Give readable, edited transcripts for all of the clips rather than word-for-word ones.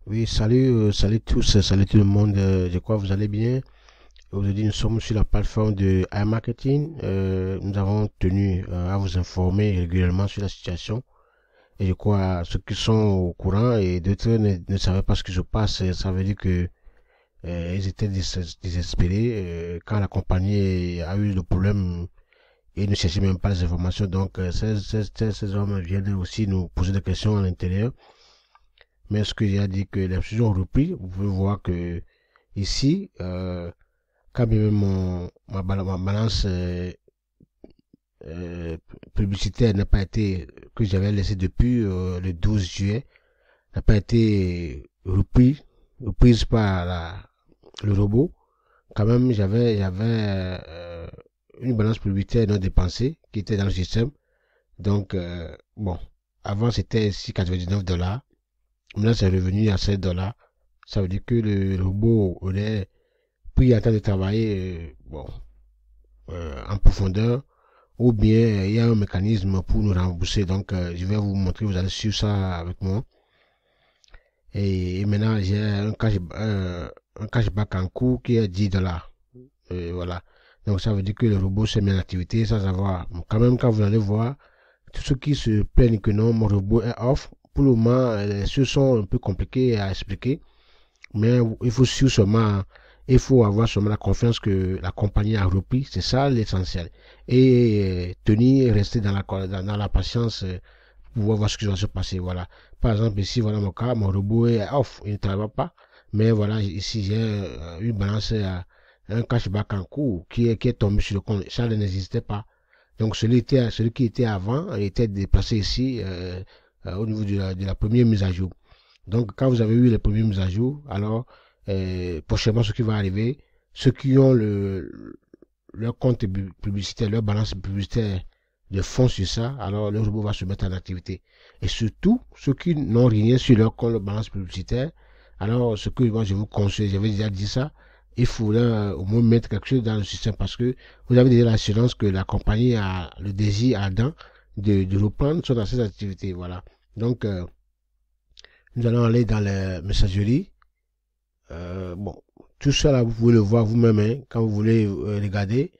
Oui, salut, salut tous, salut tout le monde. Je crois que vous allez bien. Aujourd'hui, nous sommes sur la plateforme de iMarketing. Nous avons tenu à vous informer régulièrement sur la situation. Et je crois ceux qui sont au courant et d'autres ne savaient pas ce qui se passe. Ça veut dire que ils étaient désespérés quand la compagnie a eu le problème et ne cherchaient même pas les informations. Donc, ces hommes viennent aussi nous poser des questions à l'intérieur. Mais ce que j'ai à dire que les choses ont repris. Vous pouvez voir que ici, quand bien même ma balance euh, publicitaire n'a pas été, que j'avais laissé depuis le 12 juillet, n'a pas été reprise par le robot. Quand même, j'avais une balance publicitaire non dépensée qui était dans le système. Donc, bon, avant c'était 6,99 $. Maintenant, c'est revenu à 7 $. Ça veut dire que le robot aurait pris en temps de travailler bon, en profondeur, ou bien il y a un mécanisme pour nous rembourser. Donc, je vais vous montrer, vous allez suivre ça avec moi. Et maintenant, j'ai un cashback en cours qui est 10 $. Voilà. Donc, ça veut dire que le robot se met en activité sans avoir. Quand même, quand vous allez voir, tous ceux qui se plaignent que non, mon robot est off, pour le moment, les choses sont un peu compliquées à expliquer. Mais il faut suivre seulement, il faut avoir seulement la confiance que la compagnie a repris. C'est ça l'essentiel. Et tenir, rester dans la patience pour voir ce qui va se passer. Voilà. Par exemple, ici, voilà mon cas, mon robot est off, il ne travaille pas. Mais voilà, ici, j'ai une balance, un cashback en cours qui est tombé sur le compte. Ça n'existait pas. Donc, celui qui était avant était déplacé ici au niveau de la première mise à jour. Donc, quand vous avez eu les premières mises à jour, alors, prochainement, ce qui va arriver, ceux qui ont leur compte publicitaire, leur balance publicitaire de fonds sur ça, alors le robot va se mettre en activité. Et surtout, ceux qui n'ont rien sur leur compte, leur balance publicitaire, alors, ce que moi je vous conseille, j'avais déjà dit ça, il faudra au moins mettre quelque chose dans le système parce que vous avez déjà l'assurance que la compagnie a le désir ardent de reprendre son dans ses activités. Voilà. Donc, nous allons aller dans la messagerie. Bon, tout ça là, vous pouvez le voir vous-même hein, quand vous voulez regarder.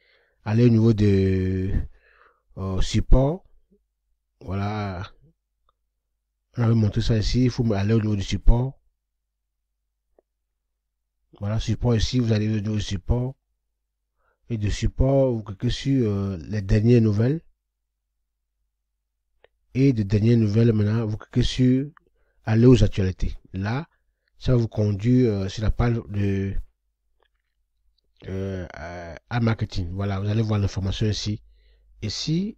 Allez au niveau de support. Voilà, on avait montré ça ici. Il faut aller au niveau du support. Voilà, support ici, vous allez au niveau du support. Et de support, vous cliquez sur les dernières nouvelles. Et de dernières nouvelles, maintenant, vous cliquez sur aller aux actualités. Là, ça va vous conduire sur la page de à marketing. Voilà, vous allez voir l'information ici. Ici,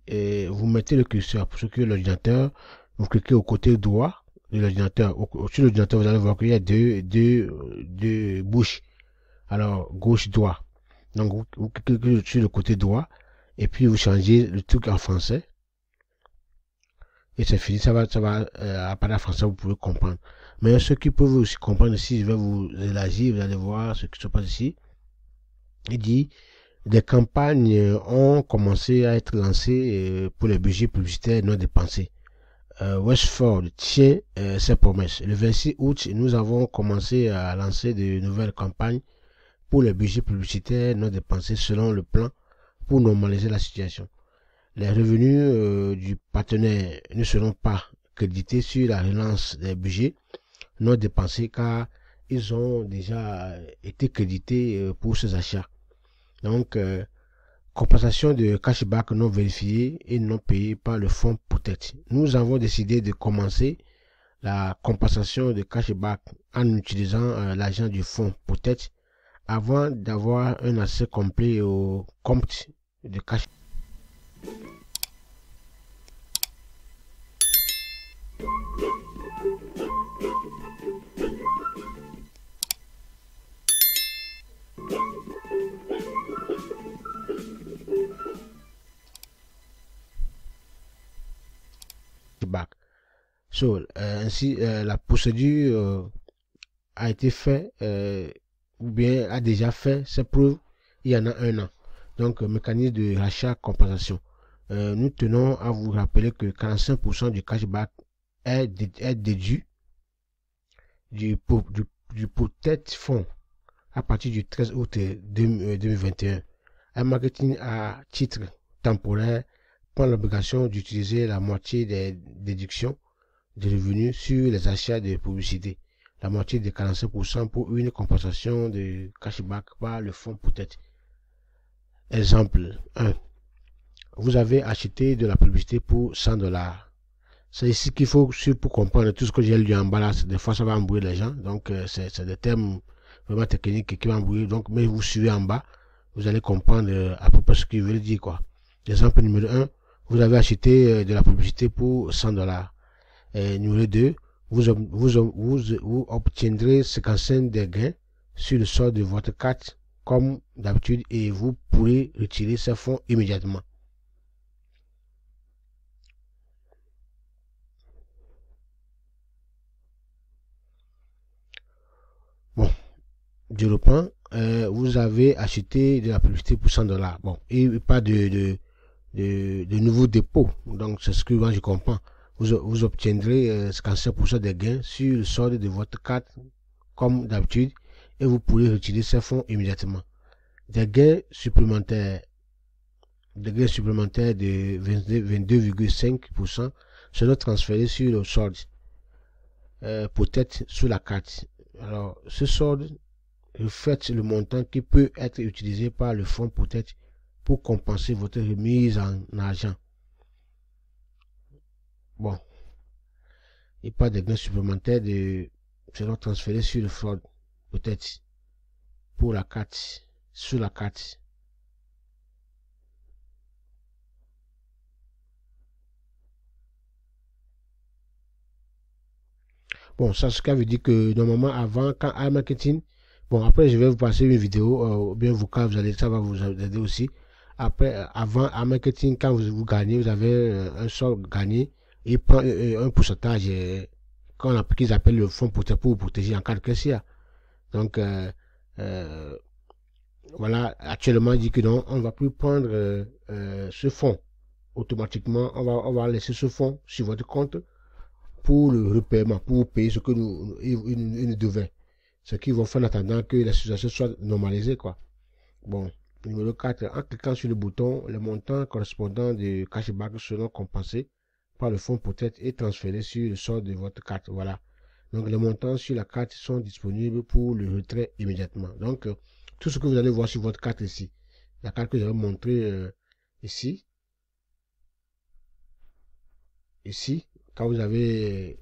vous mettez le curseur pour ce qui est l'ordinateur. Vous cliquez au côté droit de l'ordinateur. Au-dessus de l'ordinateur, vous allez voir qu'il y a deux bouches. Alors, gauche-droit. Donc, vous cliquez sur le côté droit. Et puis, vous changez le truc en français. Et c'est fini. Ça va apparaître en français, vous pouvez comprendre. Mais ceux qui peuvent aussi comprendre ici, je vais vous élargir. Vous allez voir ce qui se passe ici. Il dit des campagnes ont commencé à être lancées pour les budgets publicitaires non dépensés. Westford tient ses promesses. Le 26 août, nous avons commencé à lancer de nouvelles campagnes pour les budgets publicitaires non dépensés selon le plan pour normaliser la situation. Les revenus du partenaire ne seront pas crédités sur la relance des budgets non dépensés car ils ont déjà été crédités pour ces achats. Donc, compensation de cashback non vérifié et non payé par le fonds Protect. Nous avons décidé de commencer la compensation de cashback en utilisant l'argent du fonds Protect avant d'avoir un accès complet au compte de cashback. So, ainsi, la procédure a été faite ou bien a déjà fait ses preuves il y en a un an. Donc, mécanisme de rachat compensation. Nous tenons à vous rappeler que 45% du cashback est déduit du peut-être fonds à partir du 13 août 2021. Un marketing à titre temporaire prend l'obligation d'utiliser la moitié des déductions de revenus sur les achats de publicité, la moitié de 45% pour une compensation de cashback par le fonds peut-être. Exemple 1. Vous avez acheté de la publicité pour $100. C'est ici qu'il faut pour comprendre tout ce que j'ai lu en bas là. Des fois, ça va embrouiller les gens. Donc, c'est des termes vraiment techniques qui vont embrouiller. Donc, mais vous suivez en bas, vous allez comprendre à peu près ce qu'il veut dire, quoi. Exemple numéro 1, vous avez acheté de la publicité pour $100. Numéro 2, vous obtiendrez 55 des gains sur le solde de votre carte comme d'habitude et vous pourrez retirer ces fonds immédiatement. Bon, je reprends. Vous avez acheté de la publicité pour $100. Bon, et pas de nouveaux dépôts. Donc, c'est ce que moi je comprends. Vous obtiendrez 55% des gains sur le solde de votre carte comme d'habitude et vous pourrez retirer ces fonds immédiatement. Des gains supplémentaires de 22,5% seront transférés sur le solde, peut-être sur la carte. Alors, ce solde reflète le montant qui peut être utilisé par le fonds peut-être pour compenser votre remise en argent. Bon, et pas de gains supplémentaires seront transférés sur le solde peut-être pour la carte, sur la carte. Bon, ça, ce qui veut dire que normalement, avant, quand iMarketing, bon, après, je vais vous passer une vidéo, bien ça va vous aider aussi. Après, avant iMarketing, quand vous gagnez, vous avez un solde gagné, il prend un pourcentage qu'ils appellent le fonds pour vous protéger en cas de caissière. Donc, voilà, actuellement, il dit que non, on ne va plus prendre ce fonds automatiquement. On va laisser ce fonds sur votre compte pour le repaiement, pour payer ce que ils nous devaient. Ce qu'ils vont faire en attendant que la situation soit normalisée, quoi. Bon, numéro 4, en cliquant sur le bouton, les montants correspondants du cashback seront compensés par le fonds peut-être et transférés sur le solde de votre carte. Voilà. Donc, les montants sur la carte sont disponibles pour le retrait immédiatement. Donc, tout ce que vous allez voir sur votre carte ici, la carte que je vais montrer ici, quand vous avez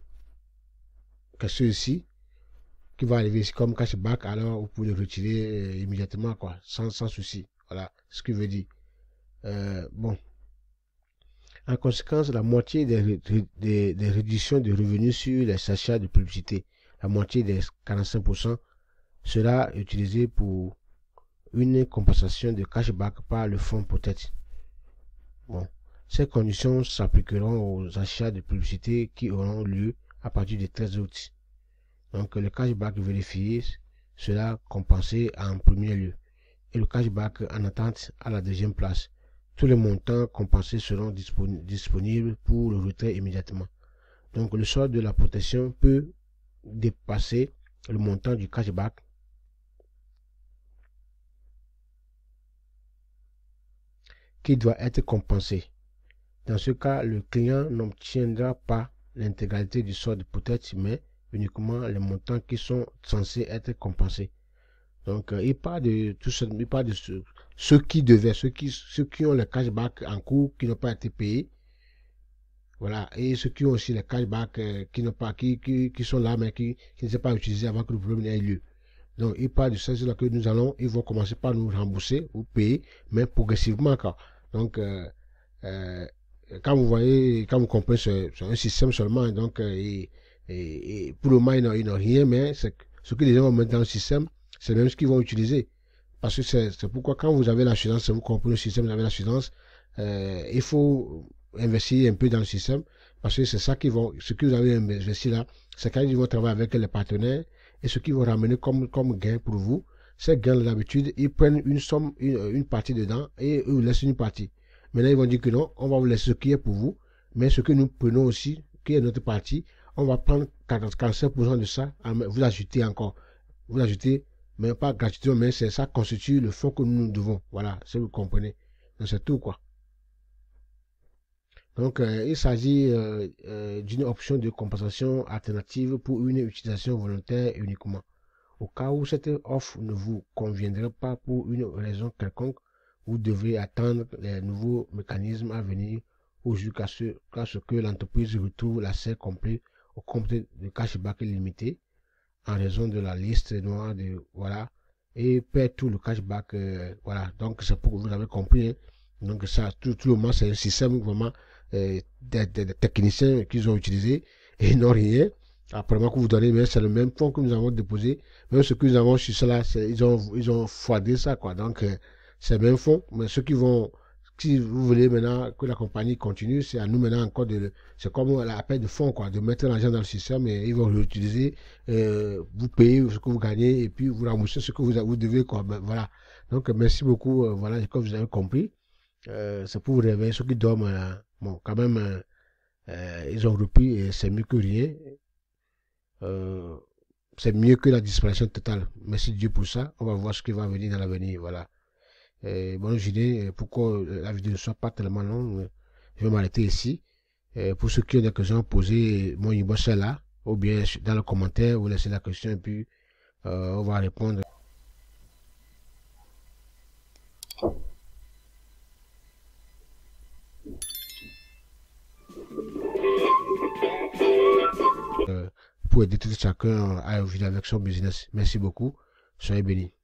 quelque chose ici qui va arriver ici comme cashback, alors vous pouvez le retirer immédiatement, quoi, sans souci. Voilà ce que veut dire. Bon. En conséquence, la moitié des réductions de revenus sur les achats de publicité, la moitié des 45%, sera utilisée pour une compensation de cashback par le fonds peut-être. Bon. Ces conditions s'appliqueront aux achats de publicité qui auront lieu à partir du 13 août. Donc le cashback vérifié sera compensé en premier lieu et le cashback en attente à la deuxième place. Tous les montants compensés seront disponibles pour le retrait immédiatement. Donc le solde de la protection peut dépasser le montant du cashback qui doit être compensé. Dans ce cas, le client n'obtiendra pas l'intégralité du solde peut-être, mais uniquement les montants qui sont censés être compensés. Donc, il parle de tout ça, il parle de ceux qui devaient, ceux qui ont le cashback en cours, qui n'ont pas été payés. Voilà. Et ceux qui ont aussi les cashback qui sont là, mais qui ne sont pas utilisés avant que le problème ait lieu. Donc, il parle de ça, c'est là que ils vont commencer par nous rembourser ou payer, mais progressivement, quoi. Donc, quand vous comprenez, c'est un système seulement, donc, et pour le moment, ils n'ont rien, mais ce que les gens vont mettre dans le système, c'est même ce qu'ils vont utiliser. Parce que c'est pourquoi quand vous avez l'assurance, vous comprenez le système, vous avez l'assurance, il faut investir un peu dans le système, parce que c'est ça ce que vous avez investi là, c'est quand ils vont travailler avec les partenaires, et ce qu'ils vont ramener comme gain pour vous, ces gains d'habitude, ils prennent une somme, une partie dedans, et eux vous laissent une partie. Maintenant, ils vont dire que non, on va vous laisser ce qui est pour vous, mais ce que nous prenons aussi, qui est notre partie, on va prendre 45% de ça, vous ajoutez encore, vous ajoutez, mais pas gratuitement, mais ça constitue le fonds que nous devons. Voilà, si vous comprenez. Donc c'est tout quoi. Donc il s'agit d'une option de compensation alternative pour une utilisation volontaire uniquement. Au cas où cette offre ne vous conviendrait pas pour une raison quelconque, vous devrez attendre les nouveaux mécanismes à venir ou jusqu'à ce que l'entreprise retrouve l'accès complet au compte de cashback limité en raison de la liste noire de voilà et perd tout le cashback voilà. Donc c'est pour que vous avez compris hein. Donc ça tout le monde c'est un système vraiment des techniciens qu'ils ont utilisé et ils n'ont rien. Apparemment que vous donnez, mais c'est le même fonds que nous avons déposé. Même ce que nous avons sur cela, ils ont froidé ça, quoi. Donc, c'est le même fonds. Mais ceux qui vont, si vous voulez maintenant que la compagnie continue, c'est à nous maintenant encore c'est comme l'appel de fonds, quoi, de mettre l'argent dans le système et ils vont l'utiliser, vous payez ce que vous gagnez et puis vous remboursez ce que vous devez, quoi. Ben, voilà. Donc, merci beaucoup. Voilà, comme vous avez compris. C'est pour vous réveiller. Ceux qui dorment, bon, quand même, ils ont repris et c'est mieux que rien. C'est mieux que la disparition totale. Merci Dieu pour ça. On va voir ce qui va venir dans l'avenir. Voilà. Bonne journée. Pourquoi la vidéo ne soit pas tellement longue, je vais m'arrêter ici. Pour ceux qui ont des questions, posez mon inbox là, ou bien dans le commentaire, vous laissez la question et puis on va répondre. Pour aider tout chacun à vivre avec son business. Merci beaucoup. Soyez bénis.